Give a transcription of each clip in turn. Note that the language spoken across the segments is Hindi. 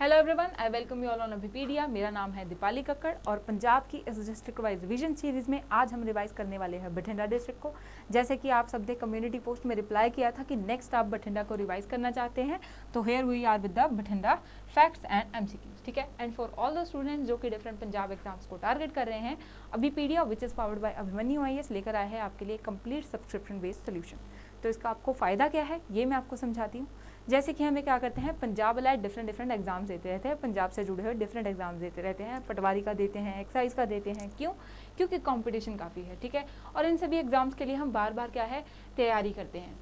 Hello everyone, I welcome you all on Abhipedia. मेरा नाम है दीपाली कक्कड़ और पंजाब की इस डिस्ट्रिक्ट वाइज रिवीजन सीरीज़ में आज हम रिवाइज करने वाले हैं बठिंडा डिस्ट्रिक्ट को। जैसे कि आप सब ने कम्युनिटी पोस्ट में रिप्लाई किया था कि नेक्स्ट आप बठिंडा को रिवाइज करना चाहते हैं, तो here we are with the Bathinda facts and MCQs. ठीक है, and for all the students जो कि डिफरेंट पंजाब एग्जाम्स को टारगेट कर रहे हैं, Abhipedia which is powered by Abhimanyu IAS लेकर आया है आपके लिए कंप्लीट सब्सक्रिप्शन बेस्ड सोल्यूशन। तो इसका आपको फ़ायदा क्या है ये मैं आपको समझाती हूँ। जैसे कि हमें क्या करते हैं, पंजाब अलाइड डिफरेंट एग्जाम्स देते रहते हैं, पंजाब से जुड़े हुए डिफरेंट एग्जाम्स देते रहते हैं, पटवारी का देते हैं, एक्साइज का देते हैं। क्यों? क्योंकि कंपटीशन काफ़ी है। ठीक है, और इन सभी एग्जाम्स के लिए हम बार बार क्या है तैयारी करते हैं।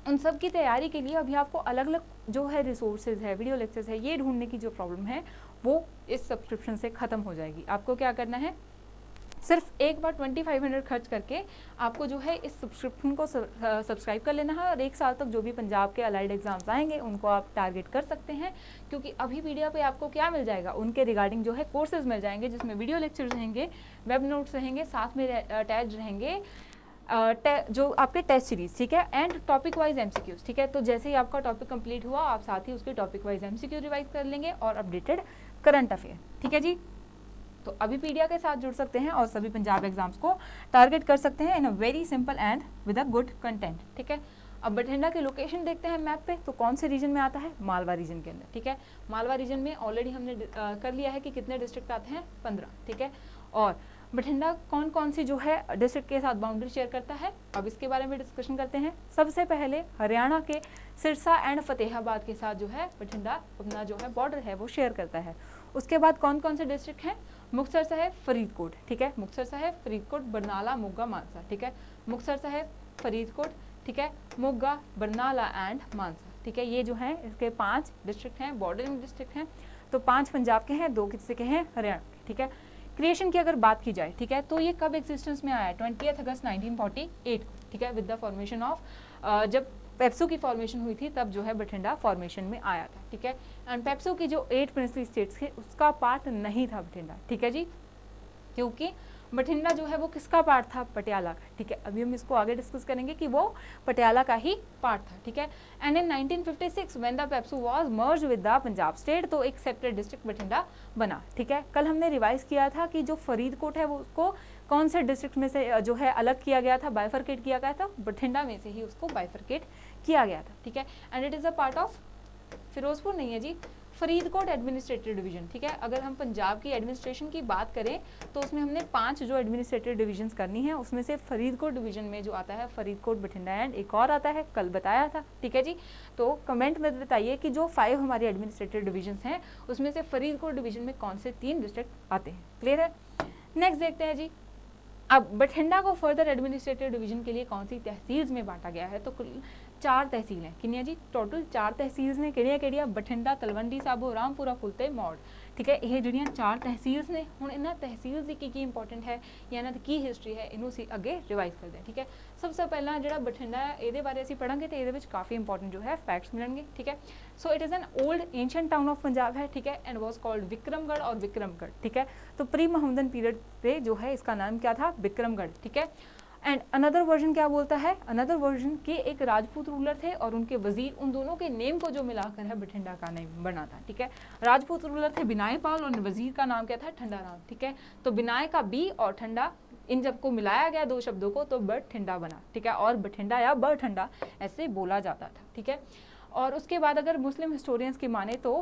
उन सब की तैयारी के लिए अभी आपको अलग अलग जो है रिसोर्सेज है, वीडियो लेक्चर्स है, ये ढूंढने की जो प्रॉब्लम है वो इस सब्सक्रिप्शन से ख़त्म हो जाएगी। आपको क्या करना है, सिर्फ एक बार 2500 खर्च करके आपको जो है इस सब्सक्रिप्शन को सब्सक्राइब कर लेना है और 1 साल तक जो भी पंजाब के अलाइड एग्जाम्स आएंगे उनको आप टारगेट कर सकते हैं। क्योंकि अभी वीडियो पे आपको क्या मिल जाएगा, उनके रिगार्डिंग जो है कोर्सेज मिल जाएंगे, जिसमें वीडियो लेक्चर रहेंगे, वेब नोट्स रहेंगे, साथ में अटैच रहेंगे जो आपके टेस्ट सीरीज। ठीक है, एंड टॉपिक वाइज MCQs। ठीक है, तो जैसे ही आपका टॉपिक कंप्लीट हुआ आप साथ ही उसके टॉपिक वाइज MCQ रिवाइज कर लेंगे और अपडेटेड करंट अफेयर। ठीक है जी, तो अभिपीडिया के साथ जुड़ सकते हैं और सभी पंजाब एग्जाम्स को टारगेट कर सकते हैं in a very simple and with a good content. ठीक है, अब बठिंडा की लोकेशन देखते हैं मैप पे, तो कौन से रीजन में आता है, मालवा रीजन के अंदर। ठीक है, मालवा रीजन में ऑलरेडी हमने कर लिया है कि कितने डिस्ट्रिक्ट आते हैं, 15। ठीक है, और बठिंडा कौन कौन सी जो है डिस्ट्रिक्ट के साथ बाउंड्री शेयर करता है, अब इसके बारे में डिस्कशन करते हैं। सबसे पहले हरियाणा के सिरसा एंड फतेहाबाद के साथ जो है बठिंडा अपना जो है बॉर्डर है वो शेयर करता है। उसके बाद कौन कौन से डिस्ट्रिक्ट हैं, मुक्तसर साहिब, फरीदकोट। ठीक है, मुक्तसर साहिब, फरीदकोट, बरनाला, मोगा, मानसा। ठीक है, मुक्तसर साहिब, फरीदकोट, ठीक है, मोगा, बरनाला एंड मानसा। ठीक है, ये जो है इसके 5 डिस्ट्रिक्ट हैं, बॉर्डरिंग डिस्ट्रिक्ट हैं। तो 5 पंजाब के हैं, 2 किसी के हैं, हरियाणा के। ठीक है, क्रिएशन की अगर बात की जाए, ठीक है, तो ये कब एग्जिस्टेंस में आया है, 20 अगस्त 1948। ठीक है, विद द फॉर्मेशन ऑफ जब पेप्सू की फॉर्मेशन हुई थी तब जो है बठिंडा फॉर्मेशन में आया था। ठीक है, एंड पेप्सू की जो 8 प्रिंसली स्टेट्स थे उसका पार्ट नहीं था बठिंडा। ठीक है जी, क्योंकि बठिंडा जो है वो किसका पार्ट था, पटियाला का। ठीक है, अभी हम इसको आगे डिस्कस करेंगे कि वो पटियाला का ही पार्ट था। ठीक है, and in 1956 when the PEPSU was merge with the Punjab state, तो एक सेपरेट डिस्ट्रिक्ट बठिंडा बना। ठीक है, कल हमने रिवाइज किया था कि जो फरीदकोट है वो उसको कौन से डिस्ट्रिक्ट में से जो है अलग किया गया था, बाइफरकेट किया गया था, बठिंडा में से ही उसको बाइफरकेट किया गया था। ठीक है, and it is a part of Ferozepur नहीं है जी, फरीदकोट एडमिनिस्ट्रेटिव डिवीजन। ठीक है, अगर हम पंजाब की एडमिनिस्ट्रेशन की बात करें तो उसमें हमने 5 जो एडमिनिस्ट्रेटिव डिवीजन्स करनी है, उसमें से फरीदकोट डिवीजन में जो आता है फरीदकोट, बठिंडा एंड एक और आता है, कल बताया था। ठीक है जी, तो कमेंट में बताइए कि जो 5 हमारी एडमिनिस्ट्रेटिव डिवीजन्स हैं उसमें से फरीदकोट डिवीजन में कौन से 3 डिस्ट्रिक्ट आते हैं। क्लियर है, नेक्स्ट देखते हैं जी। अब बठिंडा को फर्दर एडमिनिस्ट्रेटिव डिवीजन के लिए कौन सी तहसील्स में बांटा गया है, तो कुल 4 तहसील हैं। कितनी है जी, टोटल 4 तहसील्स ने, किहड़ियां बठिंडा, तलवंडी साबो, रामपुरा, फुल ते मौड़। ठीक है, ये ਜਿਹੜੀਆਂ 4 तहसील्स ने, ਹੁਣ ਇਹਨਾਂ तहसील्स ਦੀ ਕੀ इंपॉर्टेंट है ਜਾਂ ਇਹਨਾਂ ਦੀ ਕੀ ਹਿਸਟਰੀ ਹੈ, ਇਹਨੂੰ ਅਸੀਂ ਅੱਗੇ ਰਿਵਾਈਜ਼ ਕਰਦੇ ਹਾਂ। ਠੀਕ ਹੈ, ਸਭ ਤੋਂ ਪਹਿਲਾਂ ਜਿਹੜਾ ਬਠਿੰਡਾ ਹੈ ਇਹਦੇ ਬਾਰੇ ਅਸੀਂ ਪੜਾਂਗੇ ਤੇ ਇਹਦੇ ਵਿੱਚ ਕਾਫੀ ਇੰਪੋਰਟੈਂਟ ਜੋ ਹੈ ਫੈਕਟਸ ਮਿਲਣਗੇ। ਠੀਕ ਹੈ, so it is an old ancient town of Punjab है। ठीक है, एंड वॉज कॉल्ड विक्रमगढ़ और विक्रमगढ़। ठीक है, तो प्री मोहम्मदन पीरियड पे जो है इसका नाम क्या था, विक्रमगढ़। ठीक है, एंड अनदर वर्जन क्या बोलता है, अनदर वर्जन के एक राजपूत रूलर थे और उनके वजीर, उन दोनों के नेम को जो मिलाकर है बठिंडा का नेम बना था। ठीक है, राजपूत रूलर थे बिनाय पाल और वजीर का नाम क्या था, ठंडा राम। ठीक है, तो बिनाय का बी और ठंडा, इन जब को मिलाया गया 2 शब्दों को तो बठिंडा बना। ठीक है, और बठिंडा या बठंडा ऐसे बोला जाता था। ठीक है, और उसके बाद अगर मुस्लिम हिस्टोरियंस की माने तो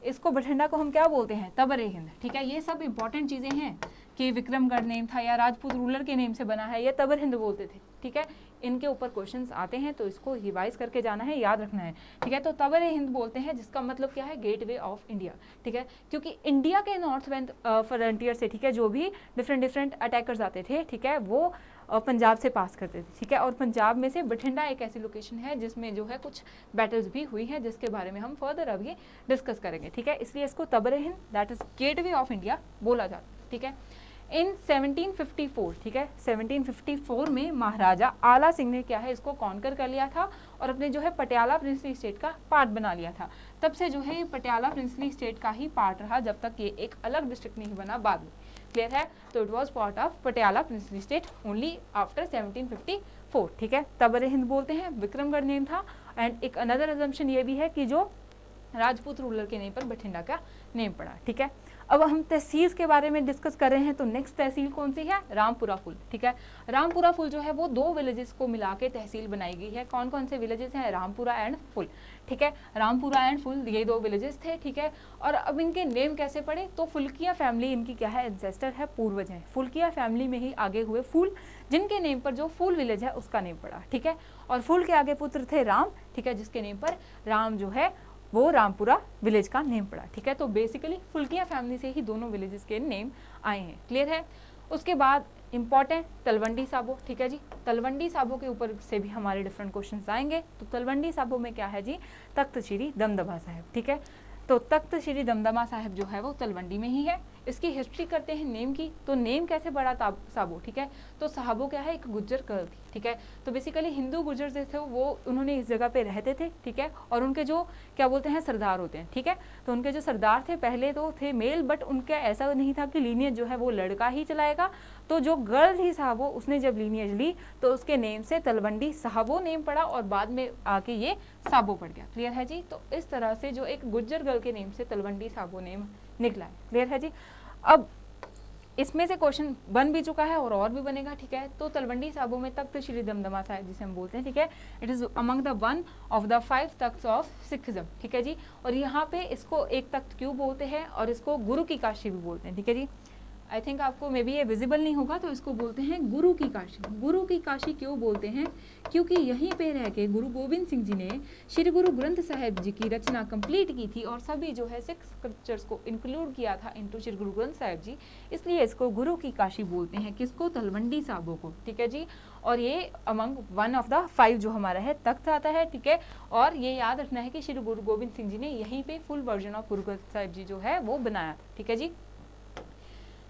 इसको बठिंडा को हम क्या बोलते हैं, तबर हिंद। ठीक है, ये सब इंपॉर्टेंट चीज़ें हैं कि विक्रमगढ़ नेम था या राजपूत रूलर के नेम से बना है या तबर हिंद बोलते थे। ठीक है, इनके ऊपर क्वेश्चंस आते हैं तो इसको रिवाइज करके जाना है, याद रखना है। ठीक है, तो तबर हिंद बोलते हैं जिसका मतलब क्या है, गेटवे ऑफ इंडिया। ठीक है, क्योंकि इंडिया के नॉर्थ वेस्ट फ्रंटियर से, ठीक है, जो भी डिफरेंट अटैकर्स आते थे, ठीक है, वो पंजाब से पास करते थे। ठीक है, और पंजाब में से बठिंडा एक ऐसी लोकेशन है जिसमें जो है कुछ बैटल्स भी हुई हैं जिसके बारे में हम फर्दर अभी डिस्कस करेंगे। ठीक है, इसलिए इसको Tabar Hind that is gateway of India बोला जाता है। ठीक है, इन 1754, ठीक है, 1754 में महाराजा आला सिंह ने क्या है इसको कॉन्कर कर लिया था और अपने जो है पटियाला प्रिंसली स्टेट का पार्ट बना लिया था। तब से जो है ये पटियाला प्रिंसली स्टेट का ही पार्ट रहा जब तक ये एक अलग डिस्ट्रिक्ट नहीं बना बाद में। क्लियर है, तो it was part of Patiala princely state only after 1754। ठीक है, तबर हिंद बोलते हैं, विक्रमगढ़ नेम था। एंड एक अनदर अजम्पशन ये भी है कि जो राजपूत रूलर के नेम पर बठिंडा का नेम पड़ा। ठीक है, अब हम तहसील के बारे में डिस्कस कर रहे हैं, तो नेक्स्ट तहसील कौन सी है? रामपुरा फुल। ठीक है, रामपुरा फुल जो है वो 2 विलेजेस को मिला के तहसील बनाई गई है। कौन कौन से विलेजेस हैं? Rampura and full. ठीक है, रामपुरा एंड फुल ये 2 विलेजेस थे। ठीक है, और अब इनके नेम कैसे पड़े? तो फुल्किया फैमिली इनकी क्या है? एंसेस्टर है, पूर्वज है। फुल्किया फैमिली में ही आगे हुए फूल, जिनके नेम पर जो फूल विलेज है उसका नेम पड़ा। ठीक है, और फूल के आगे पुत्र थे राम। ठीक है, जिसके नेम पर राम जो है वो रामपुरा विलेज का नेम पड़ा। ठीक है, तो बेसिकली फुल्किया फैमिली से ही दोनों विलेजेस के नेम आए हैं। क्लियर है? उसके बाद इंपॉर्टेंट तलवंडी साबो। ठीक है जी, तलवंडी साबो के ऊपर से भी हमारे डिफरेंट क्वेश्चंस आएंगे। तो तलवंडी साबो में क्या है जी? तख्त श्री दमदमा साहिब। ठीक है, तो तख्त श्री दमदमा साहिब जो है वो तलवंडी में ही है। इसकी हिस्ट्री करते हैं नेम की, तो नेम कैसे पड़ा साबो? ठीक है, तो साबो क्या है? एक गुज्जर गर्ल थी। ठीक है, तो बेसिकली हिंदू गुज्जर जो थे वो उन्होंने इस जगह पे रहते थे। ठीक है, और उनके जो क्या बोलते हैं सरदार होते हैं। ठीक है, तो उनके जो सरदार थे पहले तो थे मेल, बट उनका ऐसा नहीं था कि लीनियज जो है वो लड़का ही चलाएगा। तो जो गर्ल थी साहबो, उसने जब लीनियज ली तो उसके नेम से तलवंडी साहबो नेम पड़ा और बाद में आके ये साबो पड़ गया। क्लियर है जी? तो इस तरह से जो एक गुज्जर गर्ल के नेम से तलवंडी साबो नेम निकला है। क्लियर है जी? अब इसमें से क्वेश्चन बन भी चुका है और भी बनेगा। ठीक है, तो तलवंडी साबो में तख्त श्री दमदमा साहिब जिसे हम बोलते हैं, ठीक है, it is among the one of the 5 Takht of Sikhism. ठीक है जी, और यहाँ पे इसको एक तख्त क्यों बोलते हैं और इसको गुरु की काशी भी बोलते हैं। ठीक है जी, आई थिंक आपको मे बी ये विजिबल नहीं होगा, तो इसको बोलते हैं गुरु की काशी। गुरु की काशी क्यों बोलते हैं? क्योंकि यहीं पे रह के गुरु गोविंद सिंह जी ने श्री गुरु ग्रंथ साहिब जी की रचना कंप्लीट की थी और सभी जो है 6 स्क्रिप्चर्स को इंक्लूड किया था इनटू श्री गुरु ग्रंथ साहिब जी, इसलिए इसको गुरु की काशी बोलते हैं। किसको? तलवंडी साबो को। ठीक है जी, और ये अमंग वन ऑफ द 5 जो हमारा है तख्त आता है। ठीक है, और ये याद रखना है कि श्री गुरु गोविंद सिंह जी ने यहीं पे full version of Guru Granth Sahib जी जो है वो बनाया था। ठीक है जी,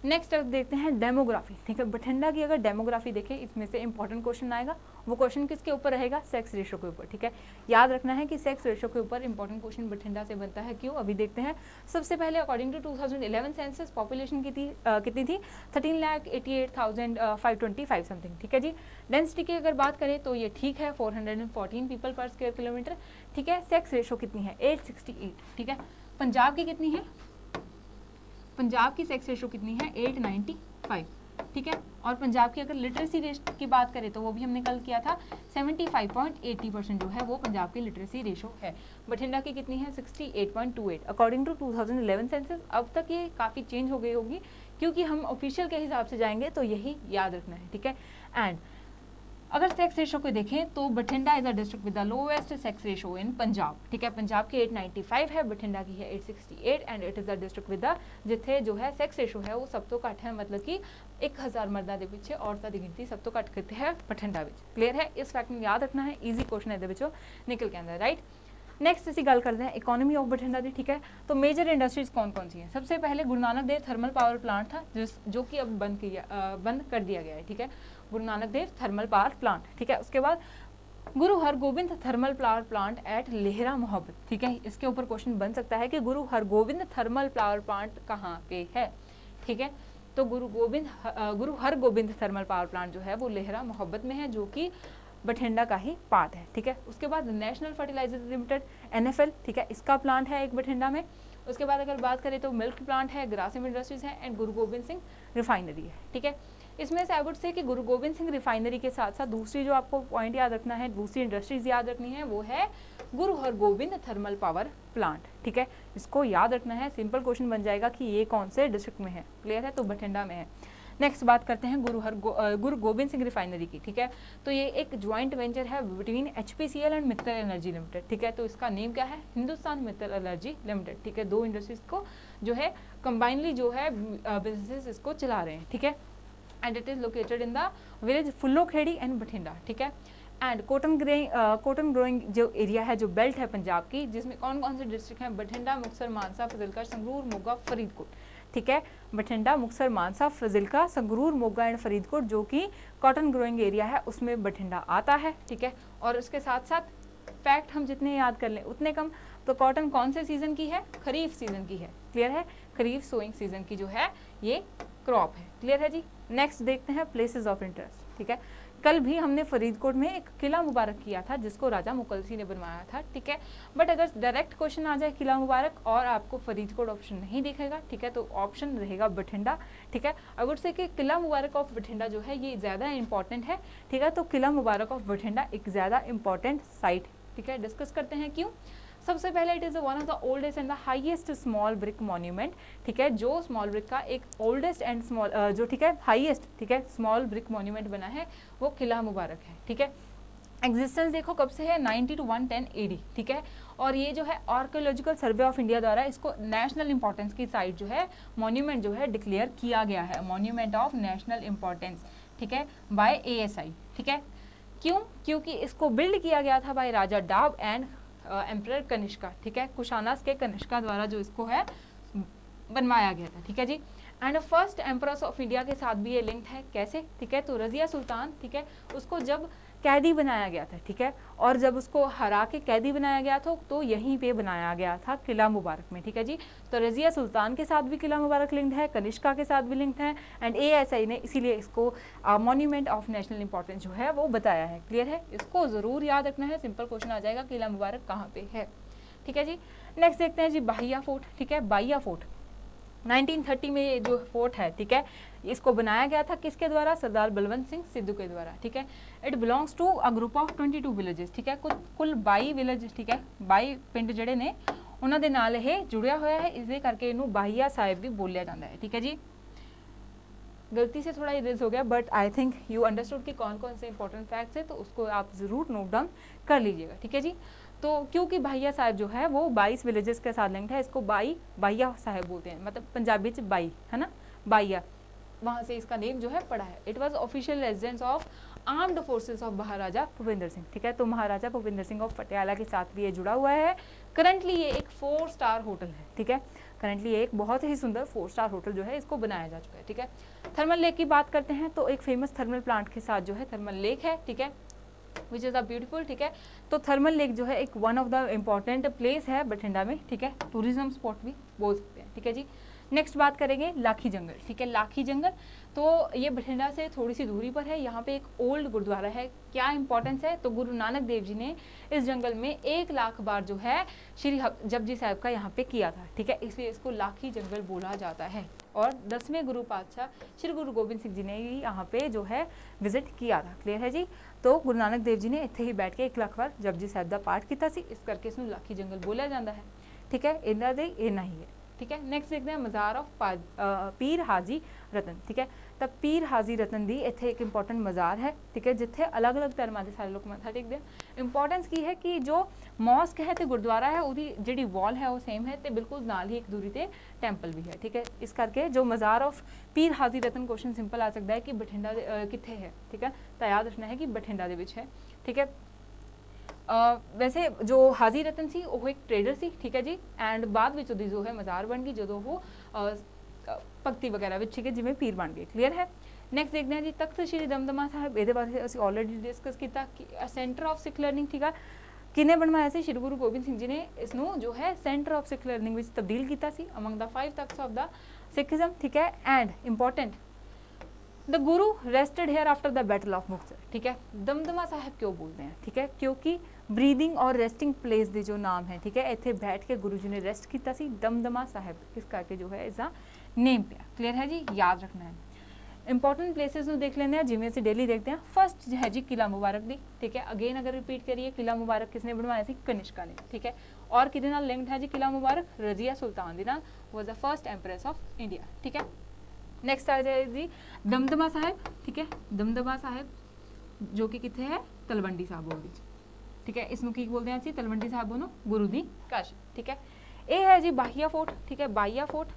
नेक्स्ट अब देखते हैं डेमोग्राफी। ठीक है, बठिंडा की अगर डेमोग्राफी देखें, इसमें से इंपॉर्टेंट क्वेश्चन आएगा। वो क्वेश्चन किसके ऊपर रहेगा? सेक्स रेशो के ऊपर। ठीक है, याद रखना है कि सेक्स रेशो के ऊपर इंपॉर्टेंट क्वेश्चन बठिंडा से बनता है। क्यों? अभी देखते हैं। सबसे पहले अकॉर्डिंग टू 2011 सेंसस पॉपुलेशन कितनी थी? 13,88,525 समथिंग। ठीक है जी, डेंसिटी की अगर बात करें तो ये ठीक है, 414 पीपल पर स्क्वायर किलोमीटर। ठीक है, सेक्स रेशो कितनी है? 868। ठीक है, पंजाब की कितनी है? पंजाब की सेक्स रेशो कितनी है? 895। ठीक है, और पंजाब की अगर लिटरेसी रेट की बात करें तो वो भी हमने कल किया था, 75.80% जो है वो पंजाब की लिटरेसी रेशो है। बठिंडा की कितनी है? 68.28 अकॉर्डिंग टू 2011 सेंसस। अब तक ये काफ़ी चेंज हो गई होगी क्योंकि हम ऑफिशियल के हिसाब से जाएंगे, तो यही याद रखना है। ठीक है, एंड अगर सेक्स रेशो को देखें तो Bathinda is a district with the lowest sex ratio in Punjab. ठीक है, पंजाब की 895 है, बठिंडा की है 868 and it is a district with the जिथे जो है सेक्स रेशो है वो सब तो घट है, मतलब कि 1000 मर्दा के पिछे औरतां की गिनती सब तो घट कितने है? बठिंडा विच। क्लियर है? इस फैक्ट में याद रखना है, ईजी क्वेश्चन है निकल के आंदा। राइट, नेक्स्ट ਅਸੀਂ ਗੱਲ करते हैं इकोनॉमी ऑफ बठिंडा की। ठीक है, तो मेजर इंडस्ट्रीज कौन कौन सी हैं? सबसे पहले गुरु Nanak Dev thermal power plant था जो कि अब बंद कर दिया गया है। ठीक है, Guru Nanak Dev thermal power plant. ठीक है, उसके बाद Guru Hargobind thermal power plant at Lehra Mohabbat. ठीक है, इसके ऊपर क्वेश्चन बन सकता है कि गुरु हरगोबिंद थर्मल पावर प्लांट कहाँ पे है। ठीक है, तो गुरु हरगोबिंद थर्मल पावर प्लांट जो है वो लेहरा मोहब्बत में है, जो कि बठिंडा का ही पार्ट है। ठीक है, उसके बाद नेशनल फर्टिलाइजर लिमिटेड NFL, ठीक है, इसका प्लांट है एक बठिंडा में। उसके बाद अगर बात करें तो मिल्क प्लांट है, ग्रासिम इंडस्ट्रीज है एंड गुरु गोबिंद सिंह रिफाइनरी है। ठीक है, इसमें से आई वुड से कि गुरु गोबिंद सिंह रिफाइनरी के साथ साथ दूसरी जो आपको पॉइंट याद रखना है, दूसरी इंडस्ट्रीज याद रखनी है, वो है गुरु हरगोबिंद थर्मल पावर प्लांट। ठीक है, इसको याद रखना है, सिंपल क्वेश्चन बन जाएगा कि ये कौन से डिस्ट्रिक्ट में है। क्लियर है? तो बठिंडा में है। नेक्स्ट बात करते हैं गुरु गोबिंद सिंह रिफाइनरी की। ठीक है, तो ये एक ज्वाइंट वेंचर है between HPCL and Mittal energy limited. ठीक है, तो इसका नेम क्या है? Hindustan Mittal energy limited. ठीक है, 2 इंडस्ट्रीज को जो है कंबाइनली जो है बिजनेस इसको चला रहे हैं। ठीक है, and it is located in the village Phullokhari and Bathinda. ठीक है, एंड कॉटन ग्रोइंग जो एरिया है, जो बेल्ट है पंजाब की, जिसमें कौन कौन से डिस्ट्रिक्ट हैं? बठिंडा, मुक्तसर, मानसा, फाजिलका, संगरूर, मोगा, फरीदकोट। ठीक है, बठिंडा, मुक्तसर, मानसा, फाजिलका, संगरूर, मोगा एंड फरीदकोट जो कि कॉटन ग्रोइंग एरिया है उसमें बठिंडा आता है। ठीक है, और उसके साथ साथ फैक्ट हम जितने याद कर लें उतने कम। तो कॉटन कौन से सीजन की है? खरीफ सीजन की है। क्लियर है? खरीफ सोइंग सीजन की जो है ये क्रॉप है। क्लियर है जी? नेक्स्ट देखते हैं प्लेसेस ऑफ इंटरेस्ट। ठीक है, कल भी हमने फरीदकोट में एक किला मुबारक किया था जिसको राजा मुगलसी ने बनवाया था, ठीक है। बट अगर डायरेक्ट क्वेश्चन आ जाए किला मुबारक और आपको फरीदकोट ऑप्शन नहीं दिखेगा, ठीक है, तो ऑप्शन रहेगा बठिंडा, ठीक है। अगर से कि किला मुबारक ऑफ बठिंडा जो है ये ज़्यादा इंपॉर्टेंट है, ठीक है। तो किला मुबारक ऑफ बठिंडा एक ज़्यादा इंपॉर्टेंट साइट, ठीक है। डिस्कस करते हैं क्यों। सबसे पहले it is one of the oldest and the highest small brick monument, ठीक है। जो स्मॉल ब्रिक का एक ओल्डेस्ट एंड स्मॉल जो, ठीक है, हाईएस्ट, ठीक है, स्मॉल ब्रिक मॉन्यूमेंट बना है वो किला मुबारक है, ठीक है। एग्जिस्टेंस देखो कब से है, 90 to 110 AD, ठीक है। और ये जो है आर्कियोलॉजिकल सर्वे ऑफ इंडिया द्वारा इसको नेशनल इंपॉर्टेंस की साइट जो है, मॉन्यूमेंट जो है डिक्लेयर किया गया है, मॉन्यूमेंट ऑफ नेशनल इंपॉर्टेंस, ठीक है, बाय ASI, ठीक है। क्यों, क्योंकि इसको बिल्ड किया गया था बाय राजा डाब एंड एम्परर कनिष्का, ठीक है, कुशानास के कनिष्का द्वारा जो इसको है बनवाया गया था, ठीक है ji. And first emperors of India के साथ भी ये लिंक्ड है, कैसे, ठीक है। तो रजिया सुल्तान, ठीक है, उसको जब कैदी बनाया गया था, ठीक है, और जब उसको हरा के कैदी बनाया गया था तो यहीं पे बनाया गया था किला मुबारक में, ठीक है जी। तो रजिया सुल्तान के साथ भी किला मुबारक लिंक्ड है, कनिष्का के साथ भी लिंक्ड है, एंड ASI ने इसीलिए इसको मॉन्यूमेंट ऑफ नेशनल इंपॉर्टेंस जो है वो बताया है। क्लियर है, इसको ज़रूर याद रखना है, सिंपल क्वेश्चन आ जाएगा किला मुबारक कहाँ पे है, ठीक है जी। नेक्स्ट देखते हैं जी बाहिया फोर्ट, ठीक है। बाहिया फोर्ट 1930 में ये जो फोर्ट है, ठीक है, इसको बनाया गया था किसके द्वारा, सरदार बलवंत सिंह सिद्धू के द्वारा, ठीक है। It belongs to a group of 22 villages, ठीक है, कुल 22 विलेज, ठीक है, 22 ਪਿੰਡ ਜਿਹੜੇ ਨੇ ਉਹਨਾਂ ਦੇ ਨਾਲ ਇਹ ਜੁੜਿਆ ਹੋਇਆ है, इसलिए करके इनू बाहिया साहिब भी बोलिया जाता है, ठीक है जी। गलती से थोड़ा इरेज हो गया but I think you understood कि कौन कौन से इंपॉर्टेंट फैक्ट्स है, तो उसको आप ज़रूर नोट डाउन कर लीजिएगा, ठीक है जी। तो क्योंकि बाहिया साहिब जो है वो 22 विलेजेस के साथ लिंक्ड है, इसको बाहिया साहिब बोलते हैं, मतलब पंजाबी च बाई है ना, बाहिया, वहाँ से इसका नेम जो है पड़ा है। It was official residence of armed forces of Maharaja Bhupinder Singh, ठीक है। तो महाराजा भूपेंद्र सिंह ऑफ पटियाला के साथ भी ये जुड़ा हुआ है। करंटली ये एक 4 स्टार होटल है, ठीक है। करंटली ये एक बहुत ही सुंदर 4 स्टार होटल जो है इसको बनाया जा चुका है, ठीक है। थर्मल लेक की बात करते हैं तो एक फेमस थर्मल प्लांट के साथ जो है थर्मल लेक है, ठीक है, विच इज़ अ ब्यूटीफुल, ठीक है। तो थर्मल लेक जो है एक one of the important place है बठिंडा में, ठीक है, टूरिज्म स्पॉट भी बोल सकते हैं, ठीक है जी। नेक्स्ट बात करेंगे लाखी जंगल, ठीक है। लाखी जंगल तो ये बठिंडा से थोड़ी सी दूरी पर है, यहाँ पे एक ओल्ड गुरुद्वारा है। क्या इंपॉर्टेंस है, तो गुरु नानक देव जी ने इस जंगल में 1 लाख बार जो है श्री जपजी साहब का यहाँ पे किया था, ठीक है, इसलिए इसको लाखी जंगल बोला जाता है। और 10वें गुरु पातशाह श्री गुरु गोबिंद सिंह जी ने ही यहाँ पे जो है विजिट किया था। क्लियर है जी। तो गुरु नानक देव जी ने इत्थे ही बैठ के 1 लाख बार जपजी साहब का पाठ किया सी, इस करके इसमें लाखी जंगल बोलिया जाता है, ठीक है। इन्ना दे इन्ना ही है, ठीक है। नेक्स्ट देखते हैं मज़ार ऑफ पीर हाजी रतन, ठीक है। तब पीर हाजी रतन दी इत्थे एक इंपॉर्टेंट मज़ार है, ठीक है, जिथे अलग अलग धर्मां के सारे लोग मत्था टेकते हैं। इंपॉर्टेंस की है कि जो मॉस्क है तो गुरुद्वारा है उहदी जिहड़ी वॉल है वो सेम है, तो बिल्कुल नाल ही एक दूरी ते टैंपल भी है, ठीक है। इस करके जो मज़ार of Pir Haji Ratan question simple आ सकता है कि बठिंडा कित्थे है, ठीक है, तो याद रखना है कि बठिंडा दे विच है, ठीक है। वैसे जो हाजी रतन सी वो एक ट्रेडर सी, ठीक है जी, एंड बाद विच उहदी जो है मज़ार बन गई जदों वो भगती वगैरह विच, ठीक है, जिवें पीर बन गए। क्लीयर है। नैक्सट देखते हैं जी तख्त श्री दमदमा साहिब, ये बारे असीं ऑलरेडी डिस्कस किया कि सेंटर ऑफ सिख लर्निंग, ठीक है, किने बनवाया सी, श्री गुरु गोबिंद सिंह जी ने इसनों जो है सेंटर ऑफ सिख लर्निंग विच तब्दील किया सी among the 5 Takht of the Sikhism, ठीक है। And important the Guru rested here after the battle of Muktsar, ठीक है। दमदमा साहिब क्यों बोलते हैं, ठीक है, क्योंकि ब्रीदिंग और रेस्टिंग प्लेस दे जो नाम है, ठीक है, इत्थे बैठ के गुरु जी ने रेस्ट किया सी दमदमा साहिब, इस करके जो है इसका नेम पे। क्लियर है जी, याद रखना है। इंपॉर्टेंट प्लेसेस देख लेते हैं जिमें से डेली देखते हैं। फर्स्ट है जी किला मुबारक दी, ठीक है। अगेन अगर रिपीट करिए, किला मुबारक किसने बनवाया सी, कनिष्का ने, ठीक है। और किहदे नाल लिंक्ड है जी किला मुबारक, रजिया सुल्तान दे नाल, was the first empress of India, ठीक है। नेक्स्ट आ जाए जी दमदमा साहिब, ठीक है। दमदमा साहिब जो कि कितने है, तलवंडी साहब बोल दीजिए, ठीक है। इसमें की बोलते हैं तलवंडी साहब नो गुरु दी काशी, ठीक है। ये है जी बाहिया फोर्ट, ठीक है, Bahia fort.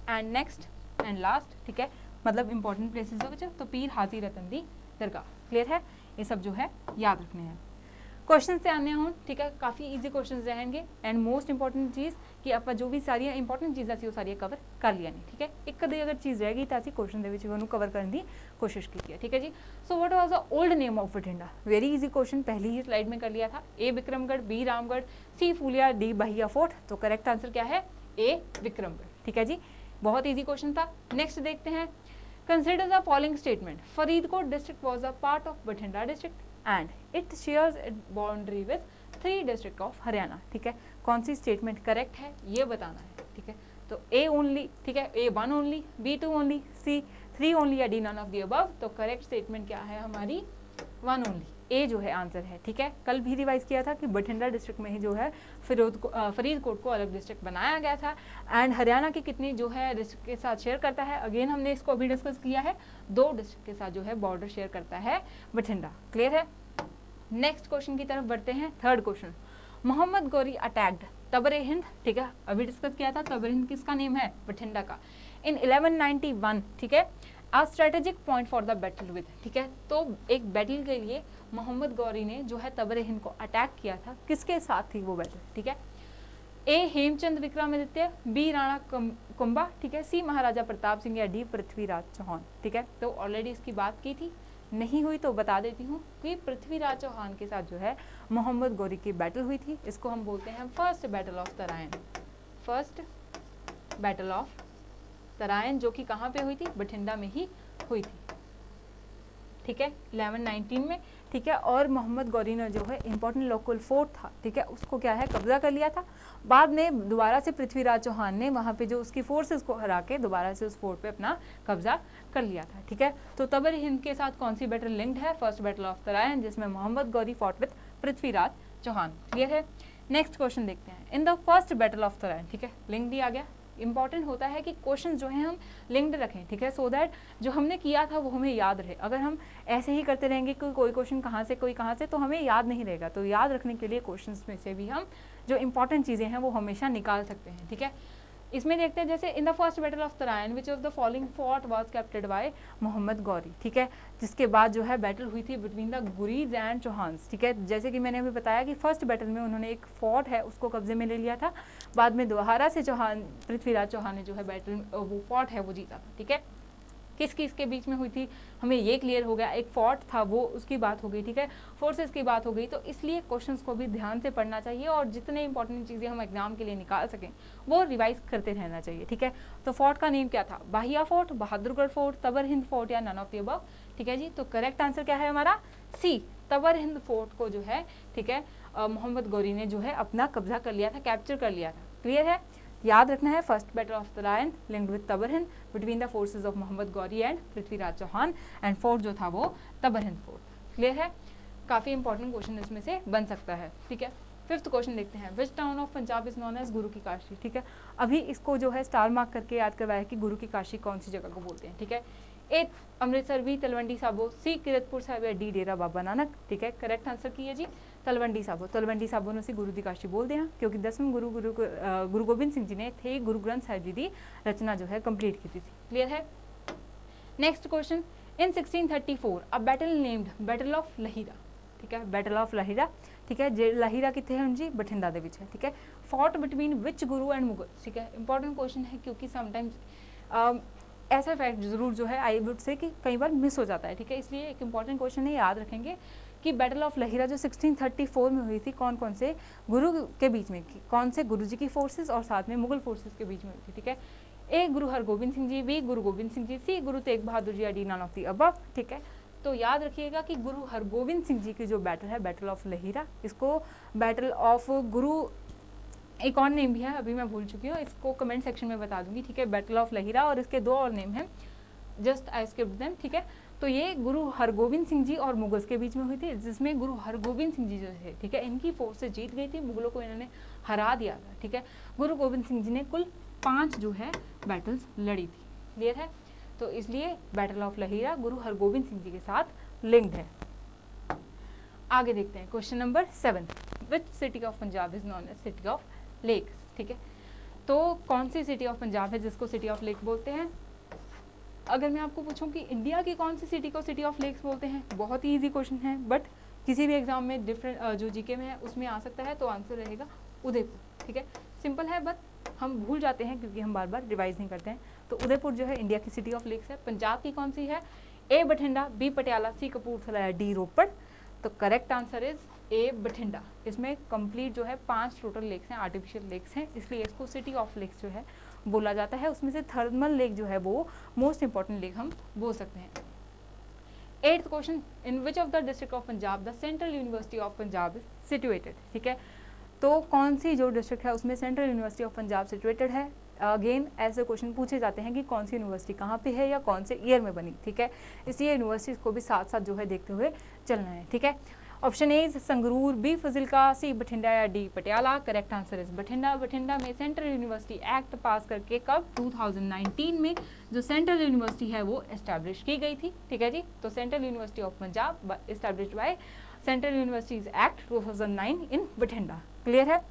And next and last, ठीक है, मतलब इंपॉर्टेंट प्लेसेस तो पीर हाजी रतन दी दरगाह। क्लियर है, ये सब जो है याद रखने हैं। क्वेश्चन से आने हूँ, ठीक है, काफ़ी ईजी क्वेश्चन रहेंगे। एंड मोस्ट इंपॉर्टेंट चीज़ कि आप जो भी सारिया इंपॉर्टेंट चीज़ां सी वो सारिया कवर कर लिया नहीं, ठीक है। एक कदे अगर चीज़ रह गई तो असं क्वेश्चन के विच उन्होंने कवर करने की कोशिश की है, ठीक है ji. So what was the old name of Bathinda, very easy question, पहली ही स्लाइड में कर लिया था। A Vikramgarh, B Ramgarh, C Phulia, D Bahia fort. तो करेक्ट आंसर क्या है, ए विक्रमगढ़, ठीक है जी। बहुत ईजी क्वेश्चन था। नेक्स्ट देखते हैं consider the following statement, Faridkot district was a part of Bathinda district and it shares it boundary with 3 district of Haryana. ठीक है, कौन सी स्टेटमेंट करेक्ट है ये बताना है। ठीक है, तो ए ओनली, ठीक है, A1 only, B2 only, C3 only या D none of the above. तो करेक्ट स्टेटमेंट क्या है हमारी 1 ओनली, ए जो है आंसर है। ठीक है, कल भी रिवाइज किया था कि बठिंडा डिस्ट्रिक्ट में ही जो है फरीदकोट को अलग डिस्ट्रिक्ट बनाया गया था एंड हरियाणा की कितनी जो है डिस्ट्रिक्ट के साथ शेयर करता है, अगेन हमने इसको अभी डिस्कस किया है, 2 डिस्ट्रिक्ट के साथ जो है बॉर्डर शेयर करता है बठिंडा। क्लियर है। नेक्स्ट क्वेश्चन की तरफ बढ़ते हैं। Third question, Mohammad Ghori attacked Tabar Hind. ठीक है, अभी डिस्कस किया था तबरे हिंद किसका नेम है, बठिंडा का, इन 1191। ठीक है, a strategic point for the battle with. ठीक है, तो एक बैटल के लिए मोहम्मद गौरी ने जो है तबरे हिंद को अटैक किया था, किसके साथ थी वो बैटल। ठीक है, ए हेमचंद विक्रमादित्य, बी राणा कुंभा, ठीक है, सी महाराजा प्रताप सिंह या डी पृथ्वीराज चौहान। ठीक है, तो ऑलरेडी इसकी बात की थी, नहीं हुई तो बता देती हूँ कि पृथ्वीराज चौहान के साथ जो है मोहम्मद गौरी की बैटल हुई थी। इसको हम बोलते हैं first battle of Tarain. First battle of Tarain जो कि कहाँ पे हुई थी, बठिंडा में ही हुई थी। ठीक है, 1119 में। ठीक है, और मोहम्मद गौरी ने जो है इंपॉर्टेंट लोकल फोर्ट था, ठीक है, उसको क्या है कब्जा कर लिया था। बाद में दोबारा से पृथ्वीराज चौहान ने वहाँ पे जो उसकी फोर्सेस को हरा के दोबारा से उस फोर्ट पे अपना कब्जा कर लिया था। ठीक है, तो तबर हिंद के साथ कौन सी बैटल लिंक्ड है, फर्स्ट बैटल ऑफ तराइन, जिसमें Mohammad Ghori fought with Prithviraj Chauhan. Clear है। नेक्स्ट क्वेश्चन देखते हैं, in the first battle of Tarain. ठीक है, लिंक भी आ गया। इंपॉर्टेंट होता है कि क्वेश्चन जो है हम लिंक्ड रखें। ठीक है, सो दैट जो हमने किया था वो हमें याद रहे। अगर हम ऐसे ही करते रहेंगे कि कोई क्वेश्चन कहाँ से कोई कहाँ से, तो हमें याद नहीं रहेगा। तो याद रखने के लिए क्वेश्चंस में से भी हम जो इंपॉर्टेंट चीज़ें हैं वो हमेशा निकाल सकते हैं। ठीक है, इसमें देखते हैं जैसे in the first battle of Tarain which of the following fort was captured by Mohammad Ghori. ठीक है, जिसके बाद जो है बैटल हुई थी between the Ghuris and Chauhans. ठीक है, जैसे कि मैंने अभी बताया कि फर्स्ट बैटल में उन्होंने एक फोर्ट है उसको कब्जे में ले लिया था, बाद में दोबारा से पृथ्वीराज चौहान ने जो है बैटल वो फोर्ट है वो जीता था। ठीक है, किस किस के बीच में हुई थी हमें ये क्लियर हो गया, एक फोर्ट था वो उसकी बात हो गई। ठीक है, फोर्सेस की बात हो गई। तो इसलिए क्वेश्चंस को भी ध्यान से पढ़ना चाहिए और जितने इंपॉर्टेंट चीज़ें हम एग्जाम के लिए निकाल सकें वो रिवाइज करते रहना चाहिए। ठीक है, तो फोर्ट का नेम क्या था, Bahiya fort, Bahadurgarh fort, Tabar Hind fort या नन ऑफ द अबव। ठीक है जी, तो करेक्ट आंसर क्या है हमारा सी, तबर हिंद फोर्ट को जो है ठीक है मोहम्मद गौरी ने जो है अपना कब्जा कर लिया था, कैप्चर कर लिया था। क्लियर है, याद रखना है first battle of Tarain linked with Tabar Hind between the forces of Mohammad Ghori and Prithviraj Chauhan and fort जो था वो तबर हिंद फोर्ट। क्लियर है, काफ़ी इंपॉर्टेंट क्वेश्चन इसमें से बन सकता है। ठीक है, फिफ्थ क्वेश्चन देखते हैं, which town of Punjab is known as Guru Ki Kashi. ठीक है, अभी इसको जो है स्टार मार्क करके याद करवाया कि गुरु की काशी कौन सी जगह को बोलते हैं। ठीक है, ए अमृतसर, बी तलवंडी साबो, सी किरतपुर साहिब या डी डेरा बाबा नानक। ठीक है, करेक्ट आंसर की है जी तलवंडी साबो। तलवंडी साबो ने गुरु की काशी बोलते हैं क्योंकि 10वें गुरु गोबिंद सिंह जी ने थे गुरु ग्रंथ साहिब जी की रचना जो है कंप्लीट की थी। क्लियर है। Next question, in 1634 a battle named battle of Lahira. ठीक है, बैटल ऑफ लहीरा। ठीक है, जे लहीरा कितने हैं जी, बठिंडा दे विच है। ठीक है, fought between which Guru and Mughal. ठीक है, इंपॉर्टेंट क्वेश्चन है क्योंकि समटाइम्स ऐसा फैक्ट जरूर जो है आई वुड से कि कई बार मिस हो जाता है। ठीक है, इसलिए एक इंपॉर्टेंट क्वेश्चन है, याद रखेंगे कि बैटल ऑफ लहीरा जो 1634 में हुई थी कौन कौन से गुरु के बीच में, कौन से गुरु जी की फोर्सेस और साथ में मुगल फोर्सेस के बीच में हुई थी। ठीक है, ए गुरु Hargobind Singh ji, B Guru Gobind Singh ji, C Guru Tegh Bahadur ji, D none of the above. ठीक है, तो याद रखिएगा कि गुरु हरगोबिंद सिंह जी की जो बैटल है बैटल ऑफ लहीरा, इसको बैटल ऑफ गुरु एक और नेम भी है अभी मैं भूल चुकी हूँ, इसको कमेंट सेक्शन में बता दूंगी। ठीक है, बैटल ऑफ लहीरा और इसके 2 और नेम हैं, जस्ट आई स्किप्ड देम। ठीक है, तो ये गुरु हरगोबिंद सिंह जी और मुगल्स के बीच में हुई थी, जिसमें गुरु हरगोबिंद सिंह जी जो है ठीक है इनकी फोर्स से जीत गई थी, मुगलों को इन्होंने हरा दिया था। ठीक है, गुरु गोबिंद सिंह जी ने कुल 5 जो है बैटल्स लड़ी थी। क्लियर है, तो इसलिए बैटल ऑफ लहीरा गुरु हरगोबिंद सिंह जी के साथ लिंक्ड है। आगे देखते हैं question number 7, which city of Punjab is known as city of lake. ठीक है, तो कौन सी सिटी ऑफ पंजाब है जिसको सिटी ऑफ लेक बोलते हैं। अगर मैं आपको पूछूं कि इंडिया की कौन सी सिटी को सिटी ऑफ लेक्स बोलते हैं, बहुत ही इजी क्वेश्चन है, बट किसी भी एग्जाम में डिफरेंट जो जीके में है उसमें आ सकता है, तो आंसर रहेगा उदयपुर। ठीक है, सिंपल है, बट हम भूल जाते हैं क्योंकि हम बार बार रिवाइज नहीं करते हैं। तो उदयपुर जो है इंडिया की सिटी ऑफ लेक्स है। पंजाब की कौन सी है, ए बठिंडा, बी पटियाला, सी कपूरथला या डी रोपड़। तो correct answer is a Bathinda. इसमें कंप्लीट जो है 5 टोटल लेक्स हैं, आर्टिफिशियल लेक्स हैं, इसलिए इसको सिटी ऑफ लेक्स जो है बोला जाता है, उसमें से थर्मल लेक जो है वो मोस्ट इंपॉर्टेंट लेक हम बोल सकते हैं। 8th question, in which of the district of Punjab the central university of Punjab is situated. ठीक है, तो कौन सी जो डिस्ट्रिक्ट है उसमें central university of Punjab situated है। अगेन ऐसे क्वेश्चन पूछे जाते हैं कि कौन सी यूनिवर्सिटी कहाँ पे है या कौन से ईयर में बनी। ठीक है, इसलिए यूनिवर्सिटीज़ को भी साथ साथ जो है देखते हुए चलना है। ठीक है, option A is Sangrur, B Fazilka, C Bathinda या D Patiala. Correct answer is Bathinda. Bathinda में सेंट्रल यूनिवर्सिटी एक्ट पास करके कब 2019 में जो सेंट्रल यूनिवर्सिटी है वो एस्टैब्लिश की गई थी। ठीक है जी, तो central university of Punjab established by central universities act 2009 in Bathinda. Clear है।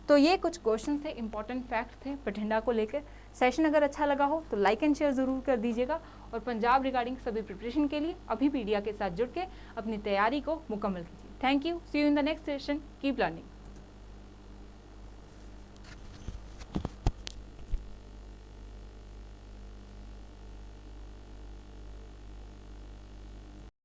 तो ये कुछ क्वेश्चन थे, इंपॉर्टेंट फैक्ट थे बठिंडा को लेकर। सेशन अगर अच्छा लगा हो तो लाइक एंड शेयर ज़रूर कर दीजिएगा और पंजाब रिगार्डिंग सभी प्रिपरेशन के लिए अभी पीडिया के साथ जुड़ के अपनी तैयारी को मुकम्मल कीजिए। Thank you, see you in the next session, keep learning.